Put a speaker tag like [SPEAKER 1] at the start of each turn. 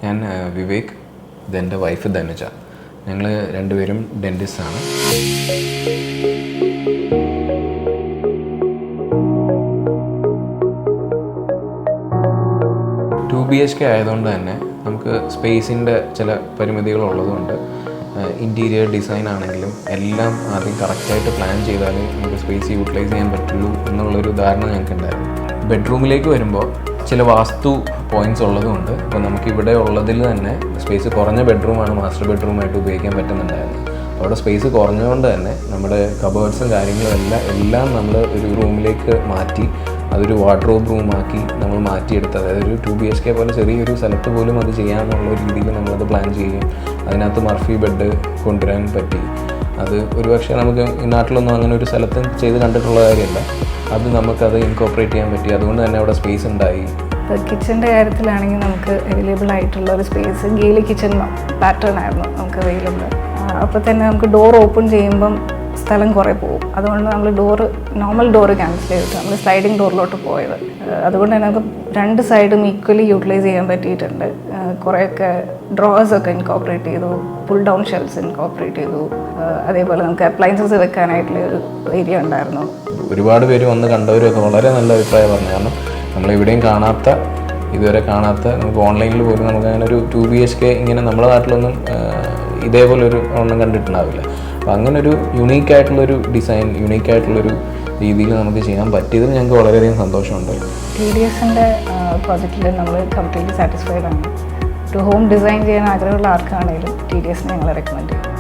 [SPEAKER 1] ഞാൻ വിവേക്, ഇതെൻ്റെ വൈഫ് ധനുജ. ഞങ്ങൾ രണ്ടുപേരും ഡെൻറ്റിസ്റ്റാണ്. BHK ആയതുകൊണ്ട് തന്നെ നമുക്ക് സ്പേസിൻ്റെ ചില പരിമിതികളുള്ളതുകൊണ്ട് ഇൻറ്റീരിയർ ഡിസൈൻ ആണെങ്കിലും എല്ലാം ആദ്യം കറക്റ്റായിട്ട് പ്ലാൻ ചെയ്താലേ നമുക്ക് സ്പേസ് യൂട്ടിലൈസ് ചെയ്യാൻ പറ്റുള്ളൂ എന്നുള്ളൊരു ധാരണ ഞങ്ങൾക്കുണ്ടായിരുന്നു. ബെഡ്റൂമിലേക്ക് വരുമ്പോൾ ചില വാസ്തു പോയിൻറ്റ്സ് ഉള്ളതുകൊണ്ട് ഇപ്പോൾ നമുക്കിവിടെ ഉള്ളതിൽ തന്നെ സ്പേസ് കുറഞ്ഞ ബെഡ്റൂമാണ് മാസ്റ്റർ ബെഡ്റൂമായിട്ട് ഉപയോഗിക്കാൻ പറ്റുന്നുണ്ടായിരുന്നു. അപ്പോൾ അവിടെ സ്പേസ് കുറഞ്ഞതുകൊണ്ട് തന്നെ നമ്മുടെ കബേർഡ്സും കാര്യങ്ങളും എല്ലാം നമ്മൾ ഒരു റൂമിലേക്ക് മാറ്റി അതൊരു വാർഡ്രോബ് റൂമാക്കി നമ്മൾ മാറ്റിയെടുത്ത്, അതായത് ഒരു 2 BHK പോലെ ചെറിയൊരു സ്ഥലത്ത് പോലും അത് ചെയ്യാമെന്നുള്ള രീതിയിൽ നമ്മളത് പ്ലാൻ ചെയ്യും. അതിനകത്ത് മർഫി ബെഡ് കൊണ്ടുവരാൻ പറ്റി. അത് ഒരുപക്ഷെ നമുക്ക് ഈ നാട്ടിലൊന്നും അങ്ങനെ ഒരു സ്ഥലത്തും ചെയ്ത് കണ്ടിട്ടുള്ള കാര്യമല്ല. അത് നമുക്കത് ഇൻകോപ്പറേറ്റ് ചെയ്യാൻ പറ്റി. അതുകൊണ്ട് തന്നെ അവിടെ സ്പേസ് ഉണ്ടായി.
[SPEAKER 2] കിച്ചൻ്റെ കാര്യത്തിലാണെങ്കിൽ നമുക്ക് അവൈലബിൾ ആയിട്ടുള്ള ഒരു സ്പേസ് ഗെയിലി കിച്ചൺ പാറ്റേൺ ആയിരുന്നു നമുക്ക് അവൈലബിൾ. അപ്പോൾ തന്നെ നമുക്ക് ഡോർ ഓപ്പൺ ചെയ്യുമ്പം സ്ഥലം കുറേ പോകും. അതുകൊണ്ട് നമ്മൾ നോർമൽ ഡോറ് ക്യാൻസൽ ചെയ്തിട്ട് നമ്മൾ സ്ലൈഡിങ് ഡോറിലോട്ട് പോയത്. അതുകൊണ്ട് തന്നെ നമുക്ക് 2 സൈഡും ഈക്വലി യൂട്ടിലൈസ് ചെയ്യാൻ പറ്റിയിട്ടുണ്ട്. കുറേയൊക്കെ ഡ്രോവേഴ്സൊക്കെ ഇൻകോപ്പറേറ്റ് ചെയ്തു, പുൾ ഡൗൺ ഷെൽസ് ഇൻകോപ്പറേറ്റ് ചെയ്തു. അതേപോലെ നമുക്ക് അപ്ലയൻസസ് വെക്കാനായിട്ടുള്ള ഒരു ഏരിയ ഉണ്ടായിരുന്നു.
[SPEAKER 1] ഒരുപാട് പേര് വന്ന് കണ്ടവരൊക്കെ വളരെ നല്ല അഭിപ്രായം പറഞ്ഞു. കാരണം നമ്മളെവിടെയും ഇതുവരെ കാണാത്ത നമുക്ക് ഓൺലൈനിൽ പോലും നമുക്ക് അങ്ങനെ ഒരു 2 BHK ഇങ്ങനെ നമ്മുടെ നാട്ടിലൊന്നും ഇതേപോലെ ഒരു ഒന്നും കണ്ടിട്ടുണ്ടാവില്ല. അപ്പോൾ അങ്ങനെ ഒരു യുണീക്കായിട്ടുള്ളൊരു ഡിസൈൻ, യുണീക്കായിട്ടുള്ളൊരു രീതിയിൽ നമുക്ക് ചെയ്യാൻ പറ്റിയതിൽ ഞങ്ങൾക്ക് വളരെയധികം സന്തോഷമുണ്ട്.
[SPEAKER 2] TDSൻ്റെ പ്രോജക്റ്റിൽ നമ്മൾ കംപ്ലീറ്റ്ലി സാറ്റിസ്ഫൈഡ് ആണ്. ഒരു ഹോം ഡിസൈൻ ചെയ്യാൻ ആഗ്രഹമുള്ള ആർക്കാണെങ്കിലും TDS ഞങ്ങൾ റെക്കമെൻഡ് ചെയ്യും.